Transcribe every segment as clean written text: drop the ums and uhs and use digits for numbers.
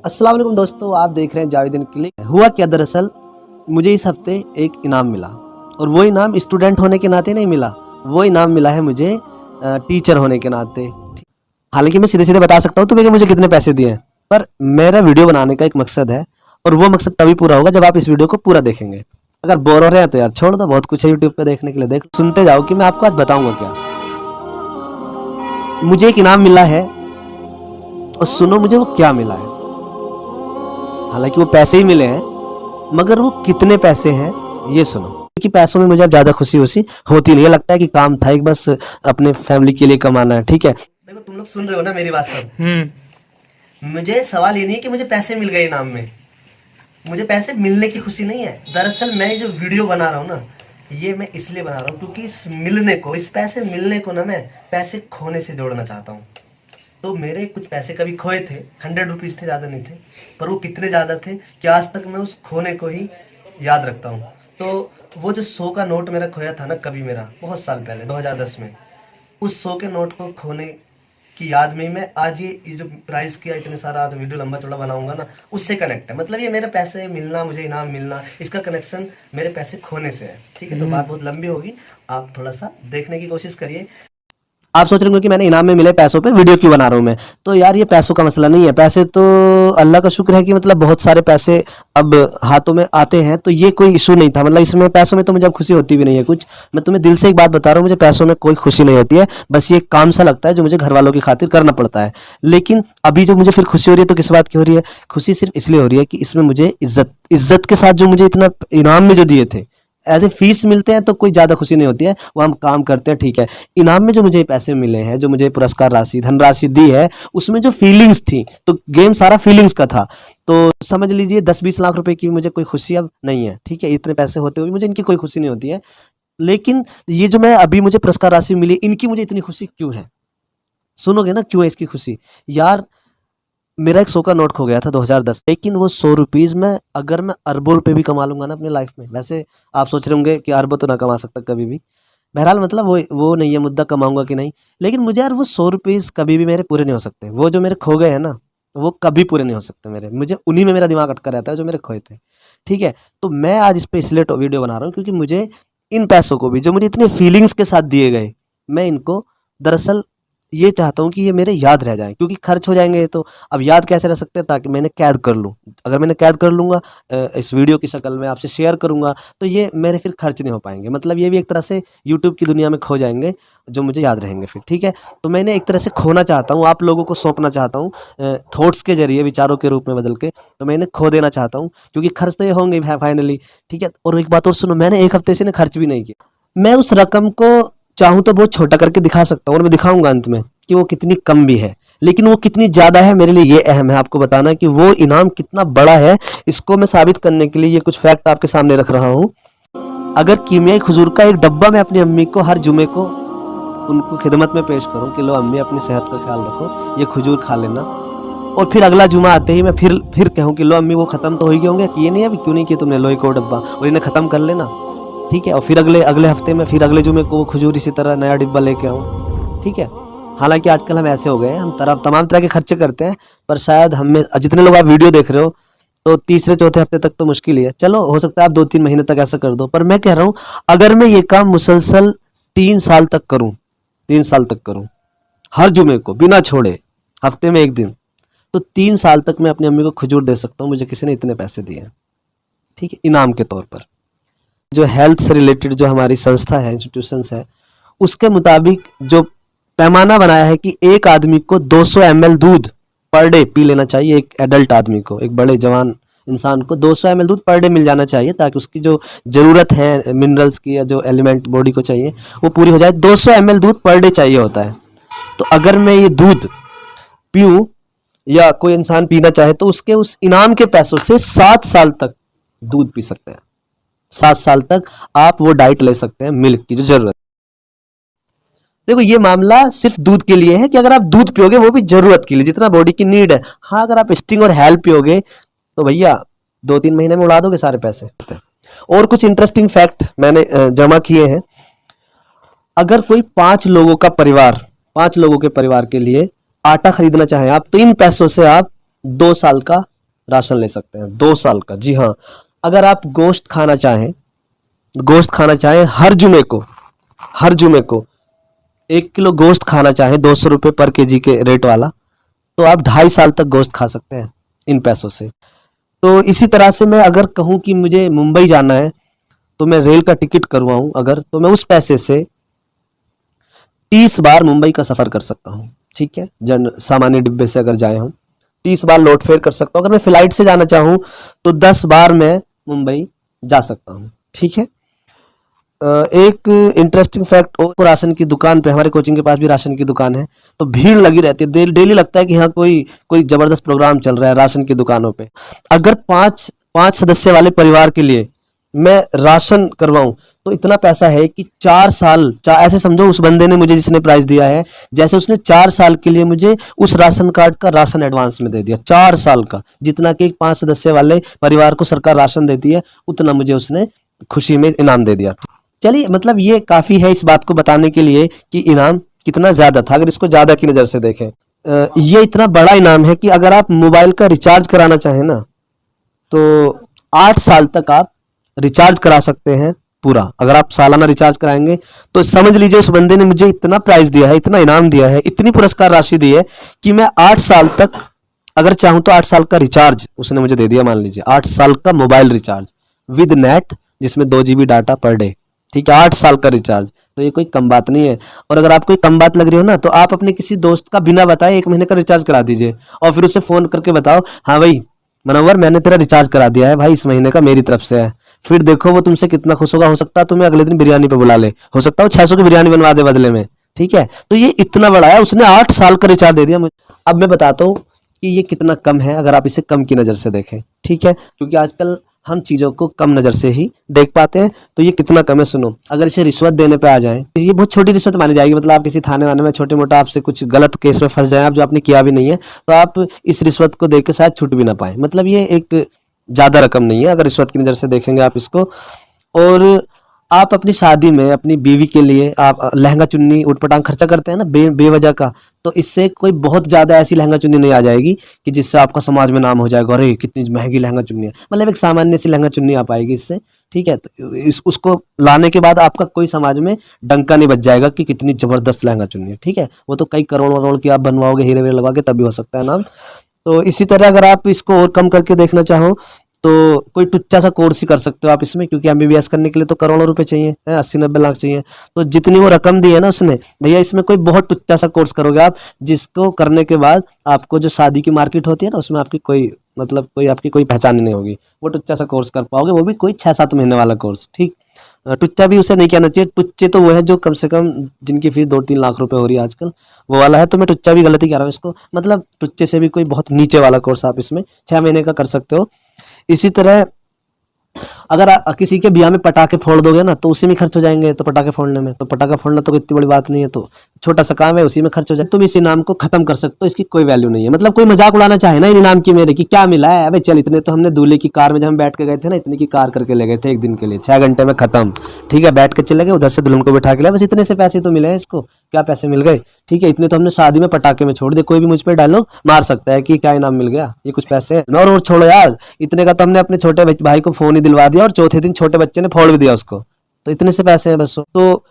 अस्सलाम वालेकुम दोस्तों, आप देख रहे हैं जावेदीन क्लिक। हुआ क्या, दरअसल मुझे इस हफ्ते एक इनाम मिला और वो इनाम स्टूडेंट होने के नाते नहीं मिला, वो इनाम मिला है मुझे टीचर होने के नाते। हालांकि मैं सीधे सीधे बता सकता हूँ तुम्हें कि मुझे कितने पैसे दिए हैं, पर मेरा वीडियो बनाने का एक मकसद है और वो मकसद तभी पूरा होगा जब आप इस वीडियो को पूरा देखेंगे। अगर बोर हो रहे हैं तो यार छोड़ दो, बहुत कुछ है यूट्यूब पे देखने के लिए, देख सुनते जाओ कि मैं आपको आज बताऊंगा क्या। मुझे एक इनाम मिला है और सुनो मुझे वो क्या मिला है। हालांकि वो पैसे ही मिले हैं, मगर वो कितने पैसे हैं ये सुनो। क्योंकि पैसों में मुझे अब ज्यादा खुशी होती नहीं है, लगता है कि काम था एक, बस अपने फैमिली के लिए कमाना है। ठीक है, देखो तुम लोग सुन रहे हो ना मेरी बात सब। मुझे सवाल ये नहीं है कि मुझे पैसे मिल गए इनाम में, मुझे पैसे मिलने की खुशी नहीं है। दरअसल मैं जो वीडियो बना रहा हूँ ना, ये मैं इसलिए बना रहा हूँ क्योंकि इस पैसे मिलने को ना मैं पैसे खोने से जोड़ना चाहता हूँ। तो मेरे कुछ पैसे कभी खोए थे, 100 रुपीज़ थे, ज़्यादा नहीं थे, पर वो कितने ज़्यादा थे कि आज तक मैं उस खोने को ही याद रखता हूँ। तो वो जो 100 का नोट मेरा खोया था ना कभी, मेरा बहुत साल पहले 2010 में, उस 100 के नोट को खोने की याद में मैं आज ये जो प्राइस किया इतने सारा, आज वीडियो लंबा चौड़ा बनाऊंगा ना, उससे कनेक्ट है। मतलब ये मेरे पैसे मिलना, मुझे इनाम मिलना, इसका कनेक्शन मेरे पैसे खोने से है। ठीक है, तो बात बहुत लंबी होगी, आप थोड़ा सा देखने की कोशिश करिए। आप सोच रहे होंगे कि मैंने इनाम में मिले पैसों पे वीडियो क्यों बना रहा हूँ मैं, तो यार ये पैसों का मसला नहीं है। पैसे तो अल्लाह का शुक्र है कि मतलब बहुत सारे पैसे अब हाथों में आते हैं, तो ये कोई इशू नहीं था। मतलब इसमें पैसों में तो मुझे अब खुशी होती भी नहीं है कुछ। मैं तुम्हें दिल से एक बात बता रहा हूँ, मुझे पैसों में कोई खुशी नहीं होती है, बस ये काम सा लगता है जो मुझे घर वालों की खातिर करना पड़ता है। लेकिन अभी जो मुझे फिर खुशी हो रही है, तो किस बात की हो रही है खुशी? सिर्फ इसलिए हो रही है कि इसमें मुझे इज्जत के साथ जो मुझे इतना इनाम में जो दिए थे, एज ए फीस मिलते हैं तो कोई ज़्यादा खुशी नहीं होती है, वो हम काम करते हैं। ठीक है, इनाम में जो मुझे पैसे मिले हैं, जो मुझे पुरस्कार राशि धनराशि दी है, उसमें जो फीलिंग्स थी, तो गेम सारा फीलिंग्स का था। तो समझ लीजिए 10-20 लाख रुपए की मुझे कोई खुशी अब नहीं है। ठीक है, इतने पैसे होते हुए मुझे इनकी कोई खुशी नहीं होती है। लेकिन ये जो मैं अभी मुझे पुरस्कार राशि मिली, इनकी मुझे इतनी खुशी क्यों है? सुनोगे ना क्यों है इसकी खुशी। यार मेरा एक 100 का नोट खो गया था 2010, लेकिन वो 100 रुपीज़ में अगर मैं अरबों रुपए भी कमा लूंगा ना अपनी लाइफ में, वैसे आप सोच रहे होंगे कि अरबों तो ना कमा सकता कभी भी, बहरहाल मतलब वो नहीं है मुद्दा, कमाऊंगा कि नहीं। लेकिन मुझे यार वो 100 रुपीज़ कभी भी मेरे पूरे नहीं हो सकते। वो जो मेरे खो गए हैं ना, वो कभी पूरे नहीं हो सकते मेरे, मुझे उन्हीं में मेरा दिमाग अटका रहता है जो मेरे खोए थे। ठीक है, तो मैं आज इस पर इसलिए वीडियो बना रहा हूँ क्योंकि मुझे इन पैसों को भी, जो मुझे इतनी फीलिंग्स के साथ दिए गए, मैं इनको दरअसल ये चाहता हूँ कि ये मेरे याद रह जाएं, क्योंकि खर्च हो जाएंगे तो अब याद कैसे रह सकते हैं, ताकि मैंने कैद कर लूँ। अगर मैंने कैद कर लूँगा इस वीडियो की शक्ल में आपसे शेयर करूँगा, तो ये मेरे फिर खर्च नहीं हो पाएंगे। मतलब ये भी एक तरह से यूट्यूब की दुनिया में खो जाएंगे, जो मुझे याद रहेंगे फिर। ठीक है, तो मैंने एक तरह से खोना चाहता हूँ, आप लोगों को सौंपना चाहता हूँ थॉट्स के जरिए, विचारों के रूप में बदल के, तो मैं इन्हें खो देना चाहता हूँ, क्योंकि खर्च तो ये होंगे फाइनली। ठीक है, और एक बात और सुनो, मैंने एक हफ्ते से ना खर्च भी नहीं किया। मैं उस रकम को चाहूँ तो बहुत छोटा करके दिखा सकता हूँ, और मैं दिखाऊंगा अंत में कि वो कितनी कम भी है, लेकिन वो कितनी ज़्यादा है मेरे लिए ये अहम है आपको बताना, कि वो इनाम कितना बड़ा है। इसको मैं साबित करने के लिए ये कुछ फैक्ट आपके सामने रख रहा हूँ। अगर कीमियाई खजूर का एक डब्बा मैं अपनी अम्मी को हर जुमे को उनको खिदमत में पेश करूँ कि लो अम्मी अपनी सेहत का ख्याल रखो, ये खजूर खा लेना, और फिर अगला जुमा आते ही मैं फिर कहूँ कि लो अम्मी वो ख़त्म तो हो ही गए होंगे, ये नहीं अभी क्यों नहीं किया तुमने, लो एक और डब्बा और इन्हें ख़त्म कर लेना। ठीक है, और फिर अगले हफ्ते में फिर अगले जुमे को खजूर इसी तरह नया डिब्बा लेके आऊँ। ठीक है, हालांकि आजकल हम ऐसे हो गए हैं, हम तमाम तरह के खर्चे करते हैं, पर शायद हमें, जितने लोग आप वीडियो देख रहे हो, तो तीसरे चौथे हफ्ते तक तो मुश्किल ही है। चलो हो सकता है आप 2-3 महीने तक ऐसा कर दो, पर मैं कह रहा हूँ अगर मैं ये काम मुसलसल 3 साल तक करूँ, 3 साल तक करूँ हर जुमे को बिना छोड़े, हफ्ते में 1 दिन, तो 3 साल तक मैं अपनी अम्मी को खजूर दे सकता हूँ। मुझे किसी ने इतने पैसे दिए हैं, ठीक है, इनाम के तौर पर। जो हेल्थ से रिलेटेड जो हमारी संस्था है, इंस्टीट्यूशंस है, उसके मुताबिक जो पैमाना बनाया है कि एक आदमी को 200 ml दूध पर डे पी लेना चाहिए। एक एडल्ट आदमी को, एक बड़े जवान इंसान को 200 ml दूध पर डे मिल जाना चाहिए, ताकि उसकी जो ज़रूरत है मिनरल्स की या जो एलिमेंट बॉडी को चाहिए वो पूरी हो जाए। 200 ml दूध पर डे चाहिए होता है। तो अगर मैं ये दूध पीऊँ या कोई इंसान पीना चाहे, तो उसके उस इनाम के पैसों से 7 साल तक दूध पी सकते हैं। 7 साल तक आप वो डाइट ले सकते हैं, मिल्क की जो जरूरत। देखो ये मामला सिर्फ दूध के लिए है कि अगर आप दूध पियोगे वो भी जरूरत के लिए, जितना बॉडी की नीड है। हाँ, अगर आप स्टिंग और हेल्प पियोगे तो भैया 2-3 महीने में उड़ा दोगे सारे पैसे। और कुछ इंटरेस्टिंग फैक्ट मैंने जमा किए हैं। अगर कोई 5 लोगों के परिवार के लिए आटा खरीदना चाहे आप, तो इन पैसों से आप 2 साल का राशन ले सकते हैं 2 साल का। जी हाँ, अगर आप गोश्त खाना चाहें हर जुमे को 1 किलो गोश्त खाना चाहें 200 रुपये पर केजी के रेट वाला, तो आप 2.5 साल तक गोश्त खा सकते हैं इन पैसों से। तो इसी तरह से मैं अगर कहूँ कि मुझे मुंबई जाना है तो मैं रेल का टिकट करवाऊँ अगर, तो मैं उस पैसे से 30 बार मुंबई का सफ़र कर सकता हूँ। ठीक है, सामान्य डिब्बे से अगर जाए हम 30 बार लौट फेर कर सकता हूँ। अगर मैं फ्लाइट से जाना चाहूँ तो 10 बार मैं मुंबई जा सकता हूँ। ठीक है, एक इंटरेस्टिंग फैक्ट और, राशन की दुकान पे, हमारे कोचिंग के पास भी राशन की दुकान है, तो भीड़ लगी रहती है। डेली लगता है कि हाँ कोई जबरदस्त प्रोग्राम चल रहा है राशन की दुकानों पे। अगर पाँच सदस्य वाले परिवार के लिए मैं राशन करवाऊं तो इतना पैसा है कि 4 साल, ऐसे समझो उस बंदे ने मुझे, जिसने प्राइस दिया है, जैसे उसने 4 साल के लिए मुझे उस राशन कार्ड का राशन एडवांस में दे दिया। 4 साल का, जितना कि 5 सदस्य वाले परिवार को सरकार राशन देती है उतना मुझे उसने खुशी में इनाम दे दिया। चलिए, मतलब ये काफ़ी है इस बात को बताने के लिए कि इनाम कितना ज़्यादा था। अगर इसको ज़्यादा की नज़र से देखें, ये इतना बड़ा इनाम है कि अगर आप मोबाइल का रिचार्ज कराना चाहें ना, तो 8 साल तक आप रिचार्ज करा सकते हैं पूरा। अगर आप सालाना रिचार्ज कराएंगे तो समझ लीजिए उस बंदे ने मुझे इतना प्राइस दिया है, इतना इनाम दिया है, इतनी पुरस्कार राशि दी है कि मैं 8 साल तक अगर चाहूँ तो 8 साल का रिचार्ज उसने मुझे दे दिया। मान लीजिए 8 साल का मोबाइल रिचार्ज विद नेट, जिसमें 2 GB डाटा पर डे। ठीक है, 8 साल का रिचार्ज, तो ये कोई कम बात नहीं है। और अगर आपको कम बात लग रही हो ना, तो आप अपने किसी दोस्त का बिना बताए 1 महीने का रिचार्ज करा दीजिए और फिर उसे फ़ोन करके बताओ, हाँ भाई मनोवर, मैंने तेरा रिचार्ज करा दिया है भाई, इस महीने का मेरी तरफ से है। फिर देखो वो तुमसे कितना खुश होगा। हो सकता है तुम्हें अगले दिन बिरयानी पे बुला ले, हो सकता है 600 की बिरयानी बनवा दे बदले में। ठीक है, तो ये इतना बड़ा है, उसने 8 साल का रिचार्ज दे दिया मुझे। अब मैं बताता हूँ कि ये कितना कम है अगर आप इसे कम की नज़र से देखें। ठीक है, क्योंकि आजकल हम चीज़ों को कम नज़र से ही देख पाते हैं। तो ये कितना कम है सुनो, अगर इसे रिश्वत देने पे आ जाए, ये बहुत छोटी रिश्वत मानी जाएगी। मतलब आप किसी थाने वाने में छोटे मोटा आपसे कुछ गलत केस में फंस जाए, आप जो आपने किया भी नहीं है, तो आप इस रिश्वत को देख के शायद छूट भी ना पाए। मतलब ये एक ज़्यादा रकम नहीं है अगर रिश्वत की नज़र से देखेंगे आप इसको। और आप अपनी शादी में अपनी बीवी के लिए आप लहंगा चुन्नी उटपटांग खर्चा करते हैं ना बेवजह का, तो इससे कोई बहुत ज़्यादा ऐसी लहंगा चुन्नी नहीं आ जाएगी कि जिससे आपका समाज में नाम हो जाएगा, अरे कितनी महंगी लहंगा चुन्नी है। मतलब एक सामान्य सी लहंगा चुन्नी आ पाएगी इससे। ठीक है, तो उसको लाने के बाद आपका कोई समाज में डंका नहीं बच जाएगा कि कितनी ज़बरदस्त लहंगा चुन्नी है। ठीक है, वो तो कई करोड़ वरोड़ की आप बनवाओगे, हीरे वीरे लगा के, तभी हो सकता है नाम। तो इसी तरह अगर आप इसको और कम करके देखना चाहो तो कोई टुच्चा सा कोर्स ही कर सकते हो आप इसमें, क्योंकि MBBS करने के लिए तो करोड़ों रुपए चाहिए, 80-90 लाख चाहिए। तो जितनी वो रकम दी है ना उसने, भैया इसमें कोई बहुत टुच्चा सा कोर्स करोगे आप, जिसको करने के बाद आपको जो शादी की मार्केट होती है ना, उसमें आपकी कोई आपकी कोई पहचान ही नहीं होगी। वो टुच्चा सा कोर्स कर पाओगे, वो भी कोई 6-7 महीने वाला कोर्स। ठीक, टुच्चा भी उसे नहीं कहना चाहिए। टुच्चे तो वो है जो कम से कम जिनकी फीस 2-3 लाख रुपए हो रही है आजकल, वो वाला है। तो मैं टुच्चा भी गलती कह रहा हूँ इसको, मतलब टुच्चे से भी कोई बहुत नीचे वाला कोर्स आप इसमें 6 महीने का कर सकते हो। इसी तरह अगर किसी के ब्याह में पटाखे फोड़ दोगे ना, तो उसी में खर्च हो जाएंगे। तो पटाखे फोड़ने में, तो पटाखा फोड़ना तो कोई इतनी बड़ी बात नहीं है, तो छोटा सा काम है, उसी में खर्च हो जाए। तुम इस इनाम को खत्म कर सकते हो, इसकी कोई वैल्यू नहीं है। मतलब कोई मजाक उड़ाना चाहे ना इन इनाम की मेरे, कि क्या मिला है, अबे चल इतने तो हमने दूल्हे की कार में जब हम बैठ के गए थे ना, इतने की कार करके ले गए थे 1 दिन के लिए, 6 घंटे में खत्म। ठीक है, बैठ के चले गए, उधर से दुल्हन को बैठा के लाए, बस इतने से पैसे तो मिले हैं इसको। क्या पैसे मिल गए? ठीक है, इतने तो हमने शादी में पटाखे में छोड़ दिए। कोई भी मुझ पर डायलॉग मार सकता है कि क्या इनाम मिल गया, ये कुछ पैसे हैं। और छोड़ो यार, इतने का तो हमने अपने छोटे भाई को फोन ही दिलवा दिया और चौथे दिन छोटे बच्चे ने फोड़ भी दिया उसको। तो इतने से पैसे हैं बस। तो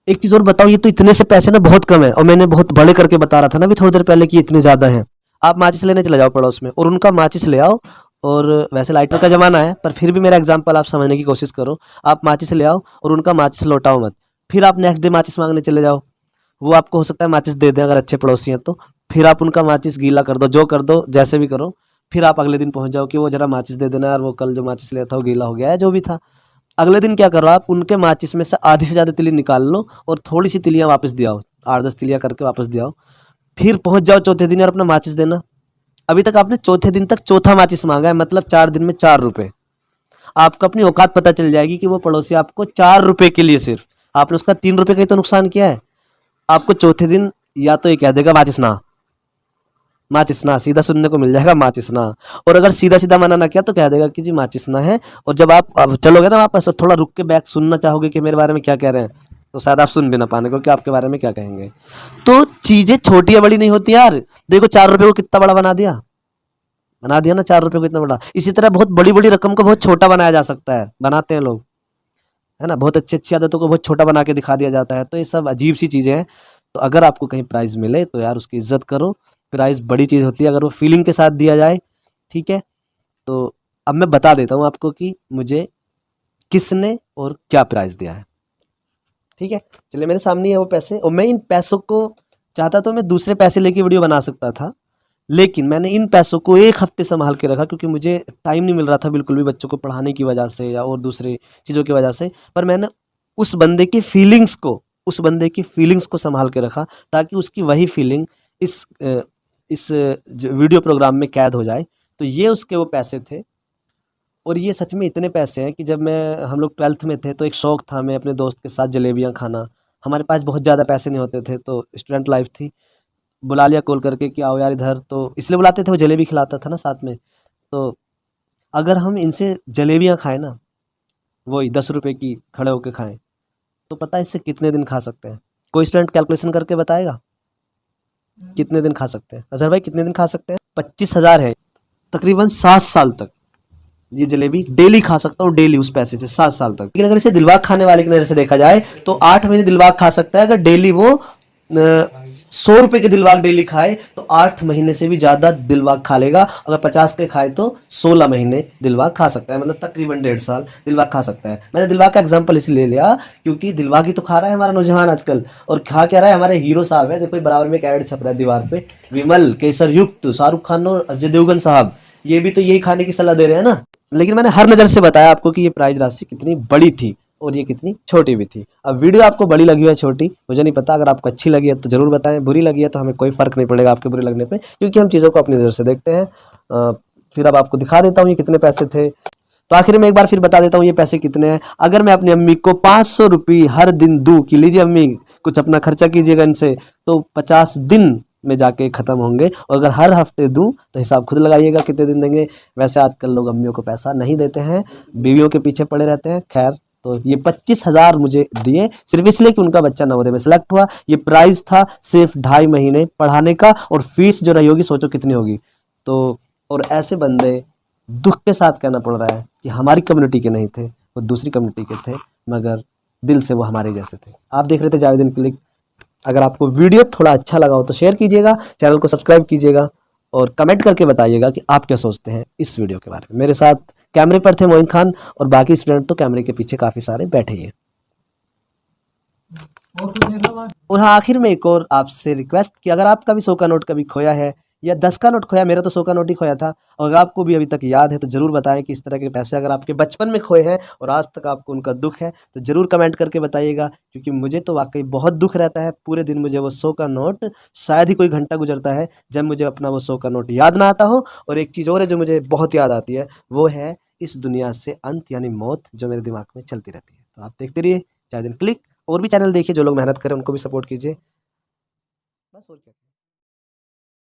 एक चीज और बताओ, ये तो इतने से पैसे ना बहुत कम है, और मैंने बहुत बड़े करके बता रहा था ना अभी थोड़ी देर पहले कि इतने ज्यादा हैं। आप माचिस लेने चले जाओ पड़ोस में और उनका माचिस ले आओ। और वैसे लाइटर का जमाना है, पर फिर भी मेरा एग्जांपल आप समझने की कोशिश करो। आप माचिस ले आओ और उनका माचिस लौटाओ मत। फिर आप नेक्स्ट डे माचिस मांगने चले जाओ, वो आपको हो सकता है माचिस दे दें अगर अच्छे पड़ोसी हैं तो। फिर आप उनका माचिस गीला कर दो, जो कर दो, जैसे भी करो। फिर आप अगले दिन पहुंच जाओ कि वो जरा माचिस दे देना यार, वो कल जो माचिस लिया था वो गीला हो गया है, जो भी था। अगले दिन क्या करो, आप उनके माचिस में से आधी से ज़्यादा तिली निकाल लो और थोड़ी सी तिलियाँ वापस दियाओ, 8-10 तिलियाँ करके वापस दियाओ। फिर पहुंच जाओ चौथे दिन और अपना माचिस देना। अभी तक आपने चौथे दिन तक चौथा माचिस मांगा है, मतलब 4 दिन में 4 रुपये। आपको अपनी औकात पता चल जाएगी कि वो पड़ोसी आपको 4 रुपये के लिए सिर्फ, आपने उसका 3 रुपये का ही तो नुकसान किया है। आपको चौथे दिन या तो ये कह देगा माचिस ना, माचिस ना, सीधा सुनने को मिल जाएगा माचिस ना। और अगर सीधा सीधा मना ना किया तो कह देगा कि जी माचिस ना है। और जब आप चलोगे ना वापस, थोड़ा रुक के बैक सुनना चाहोगे कि मेरे बारे में क्या कह रहे हैं, तो शायद आप सुन भी ना पाने को कि आपके बारे में क्या कहेंगे। तो चीजें छोटी या बड़ी नहीं होती यार। देखो 4 रुपये को कितना बड़ा बना दिया। बना दिया ना 4 रुपए को इतना बड़ा। इसी तरह बहुत बड़ी बड़ी रकम को बहुत छोटा बनाया जा सकता है, बनाते हैं लोग, है ना। बहुत अच्छी अच्छी आदतों को बहुत छोटा बना के दिखा दिया जाता है। तो ये सब अजीब सी चीज़ें हैं। तो अगर आपको कहीं प्राइज़ मिले तो यार उसकी इज्जत करो। प्राइज़ बड़ी चीज़ होती है अगर वो फीलिंग के साथ दिया जाए, ठीक है। तो अब मैं बता देता हूँ आपको कि मुझे किसने और क्या प्राइज़ दिया है, ठीक है। चलिए मेरे सामने है वो पैसे, और मैं इन पैसों को चाहता तो मैं दूसरे पैसे लेके वीडियो बना सकता था, लेकिन मैंने इन पैसों को 1 हफ्ते संभाल के रखा क्योंकि मुझे टाइम नहीं मिल रहा था बिल्कुल भी, बच्चों को पढ़ाने की वजह से या और दूसरी चीज़ों की वजह से। पर मैंने उस बंदे की फीलिंग्स को संभाल के रखा, ताकि उसकी वही फीलिंग इस वीडियो प्रोग्राम में कैद हो जाए। तो ये उसके वो पैसे थे, और ये सच में इतने पैसे हैं कि जब हम लोग 12th में थे तो एक शौक़ था मैं अपने दोस्त के साथ जलेबियाँ खाना। हमारे पास बहुत ज़्यादा पैसे नहीं होते थे, तो स्टूडेंट लाइफ थी। बुला लिया कॉल करके कि आओ यार इधर, तो इसलिए बुलाते थे, वो जलेबी खिलाता था ना साथ में। तो अगर हम इनसे जलेबियाँ खाएँ ना, वही 10 रुपए की खड़े होके खाएँ, तो पता है इससे कितने दिन खा सकते हैं? कोई स्टूडेंट कैलकुलेशन करके बताएगा? कितने दिन खा सकते हैं? अज़हर भाई कितने दिन खा सकते हैं? 25,000 है, तकरीबन 7 साल तक ये जलेबी डेली खा सकता हूँ, डेली उस पैसे से 7 साल तक। लेकिन अगर इसे दिलबाग खाने वाले की नज़र से देखा जाए तो 8 महीने दिलबाग खा सकता है। अगर डेली वो 100 रुपए के दिलबाग डेली खाए तो 8 महीने से भी ज़्यादा दिलबाग खा लेगा। अगर 50 के खाए तो 16 महीने दिलबाग खा सकता है, मतलब तकरीबन 1.5 साल दिलबाग खा सकता है। मैंने दिलबाग का एग्जाम्पल इसलिए लिया क्योंकि दिलबाग ही तो खा रहा है हमारा नौजवान आजकल, और खा क्या रहा है, हमारे हीरो साहब है। देखो बराबर में एक ऐड छप रहा है दीवार पे, विमल केसर युक्त शाहरुख खान और अजय देवगन साहब, ये भी तो यही खाने की सलाह दे रहे हैं ना। लेकिन मैंने हर नज़र से बताया आपको कि ये प्राइस राशि कितनी बड़ी थी और ये कितनी छोटी भी थी। अब वीडियो आपको बड़ी लगी है छोटी, मुझे नहीं पता। अगर आपको अच्छी लगी है तो ज़रूर बताएं, बुरी लगी है तो हमें कोई फ़र्क नहीं पड़ेगा आपके बुरे लगने पे, क्योंकि हम चीज़ों को अपनी नज़र से देखते हैं। फिर अब आपको दिखा देता हूँ ये कितने पैसे थे। तो आखिर में एक बार फिर बता देता हूँ ये पैसे कितने हैं। अगर मैं अपनी अम्मी को 500 रुपये हर दिन दूँ कि लीजिए अम्मी कुछ अपना खर्चा कीजिएगा इनसे, तो 50 दिन में जाके ख़त्म होंगे। और अगर हर हफ्ते दूं तो हिसाब खुद लगाइएगा कितने दिन देंगे। वैसे आजकल लोग अम्मियों को पैसा नहीं देते हैं, बीवियों के पीछे पड़े रहते हैं। खैर, तो ये 25,000 मुझे दिए सिर्फ इसलिए कि उनका बच्चा नवोदय में सेलेक्ट हुआ। ये प्राइस था सिर्फ 2.5 महीने पढ़ाने का, और फीस जो रही होगी सोचो कितनी होगी। तो और ऐसे बंदे दुख के साथ कहना पड़ रहा है कि हमारी कम्युनिटी के नहीं थे, वो दूसरी कम्युनिटी के थे, मगर दिल से वो हमारे जैसे थे। आप देख रहे थे जावेदीन क्लिक। अगर आपको वीडियो थोड़ा अच्छा लगा हो तो शेयर कीजिएगा, चैनल को सब्सक्राइब कीजिएगा, और कमेंट करके बताइएगा कि आप क्या सोचते हैं इस वीडियो के बारे में। मेरे साथ कैमरे पर थे मोइन खान, और बाकी स्टूडेंट तो कैमरे के पीछे काफ़ी सारे बैठे हैं। और हाँ, आखिर में एक और आपसे रिक्वेस्ट कि अगर आपका भी 100 का नोट कभी खोया है या 10 का नोट खोया, मेरा तो 100 का नोट ही खोया था, और अगर आपको भी अभी तक याद है तो ज़रूर बताएं कि इस तरह के पैसे अगर आपके बचपन में खोए हैं और आज तक आपको उनका दुख है तो ज़रूर कमेंट करके बताइएगा, क्योंकि मुझे तो वाकई बहुत दुख रहता है। पूरे दिन मुझे वो 100 का नोट, शायद ही कोई घंटा गुजरता है जब मुझे अपना वो 100 का नोट याद ना आता हो। और एक चीज़ और है जो मुझे बहुत याद आती है, वो है इस दुनिया से अंत यानी मौत, जो मेरे दिमाग में चलती रहती है। तो आप देखते रहिए जावेदीन क्लिक, और भी चैनल देखिए, जो लोग मेहनत करें उनको भी सपोर्ट कीजिए। बस और क्या।